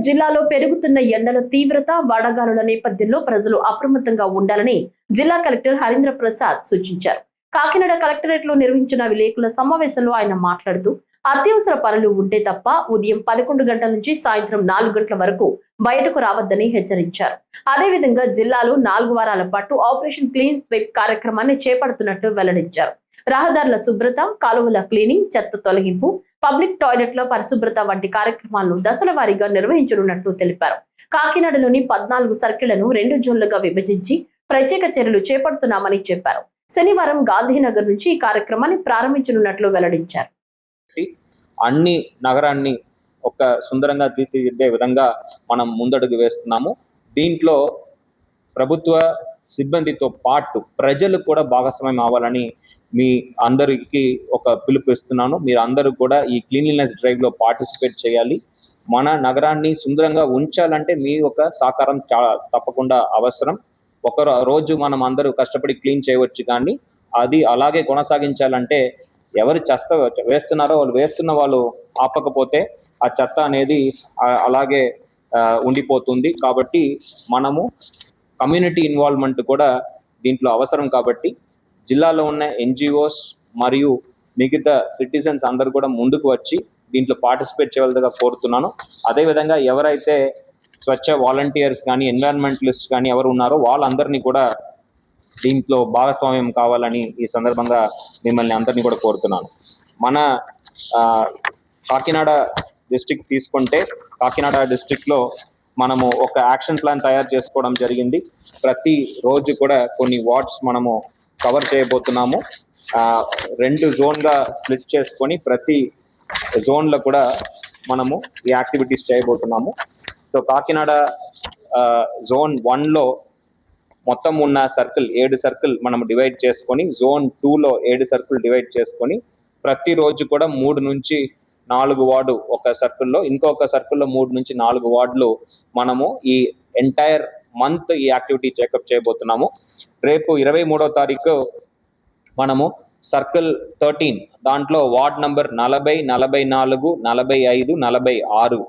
జిల్లాలో పెరుగుతున్న ఎండల తీవ్రత, వడగాలుల నేపథ్యంలో ప్రజలు అప్రమత్తంగా ఉండాలని జిల్లా కలెక్టర్ హరీంద్ర ప్రసాద్ సూచించారు. కాకినాడ కలెక్టరేట్ లో నిర్వహించిన విలేకరుల సమావేశంలో ఆయన మాట్లాడుతూ, అత్యవసర పనులు ఉంటే తప్ప ఉదయం 11 గంటల నుంచి సాయంత్రం 4 గంటల వరకు బయటకు రావద్దని హెచ్చరించారు. అదేవిధంగా జిల్లాలో 4 వారాల పాటు ఆపరేషన్ క్లీన్ స్వీప్ కార్యక్రమాన్ని చేపడుతున్నట్లు వెల్లడించారు. రహదారుల శుభ్రత, కాలువల క్లీనింగ్, చెత్త తొలగింపు, పబ్లిక్ టాయిలెట్ల పరిశుభ్రత వంటి కార్యక్రమాలను దశల వారీగా నిర్వహించనున్నట్లు తెలిపారు. కాకినాడలోని 14 సర్కిళ్లను 2 జోన్లుగా విభజించి ప్రత్యేక చర్యలు చేపడుతున్నామని చెప్పారు. శనివారం గాంధీనగర్ నుంచి ఈ కార్యక్రమాన్ని ప్రారంభించనున్నట్లు వెల్లడించారు. అన్ని నగరాన్ని ఒక సుందరంగా తీర్చిదిద్దే విధంగా మనం ముందడుగు వేస్తున్నాము. దీంట్లో ప్రభుత్వ సిబ్బందితో పాటు ప్రజలు కూడా భాగస్వామ్యం అవ్వాలని మీ అందరికీ ఒక పిలుపు ఇస్తున్నాను. మీరు అందరూ కూడా ఈ క్లీన్లీనెస్ డ్రైవ్ లో పార్టిసిపేట్ చేయాలి. మన నగరాన్ని సుందరంగా ఉంచాలంటే మీ ఒక సహకారం తప్పకుండా అవసరం. ఒక రోజు మనం అందరూ కష్టపడి క్లీన్ చేయవచ్చు, కానీ అది అలాగే కొనసాగించాలంటే ఎవరు చెత్త వేస్తున్నారో వేస్తున్న వాళ్ళు ఆపకపోతే ఆ చెత్త అనేది అలాగే ఉండిపోతుంది. కాబట్టి మనము కమ్యూనిటీ ఇన్వాల్వ్మెంట్ కూడా దీంట్లో అవసరం. కాబట్టి జిల్లాలో ఉన్న ఎన్జిఓస్ మరియు మిగతా సిటిజన్స్ అందరూ కూడా ముందుకు వచ్చి దీంట్లో పార్టిసిపేట్ చేయవలసిగా కోరుతున్నాను. అదేవిధంగా ఎవరైతే స్వచ్ఛ వాలంటీర్స్ కానీ ఎన్విరాన్మెంటలిస్ట్ కానీ ఎవరు ఉన్నారో వాళ్ళందరినీ కూడా దీంట్లో భాగస్వామ్యం కావాలని ఈ సందర్భంగా మిమ్మల్ని అందరినీ కూడా కోరుతున్నాను. మన కాకినాడ డిస్ట్రిక్ట్ తీసుకుంటే, కాకినాడ డిస్ట్రిక్ట్లో మనము ఒక యాక్షన్ ప్లాన్ తయారు చేసుకోవడం జరిగింది. ప్రతి రోజు కూడా కొన్ని వార్డ్స్ మనము కవర్ చేయబోతున్నాము. 2 జోన్గా స్ప్లిట్ చేసుకొని ప్రతి జోన్లో కూడా మనము ఈ యాక్టివిటీస్ చేయబోతున్నాము. సో కాకినాడ జోన్ 1లో మొత్తం ఉన్న 7 సర్కిల్ మనం డివైడ్ చేసుకొని, జోన్ 2లో 7 సర్కిల్ డివైడ్ చేసుకొని ప్రతిరోజు కూడా 3 నుంచి 4 వార్డు ఒక సర్కిల్లో, ఇంకొక సర్కిల్లో 3 నుంచి 4 వార్డులు మనము ఈ ఎంటైర్ మంత్ ఈ యాక్టివిటీ చెకప్ చేయబోతున్నాము. రేపు 23వ తారీఖు మనము సర్కిల్ 13 దాంట్లో వార్డ్ నంబర్ 40, 44, 45, 46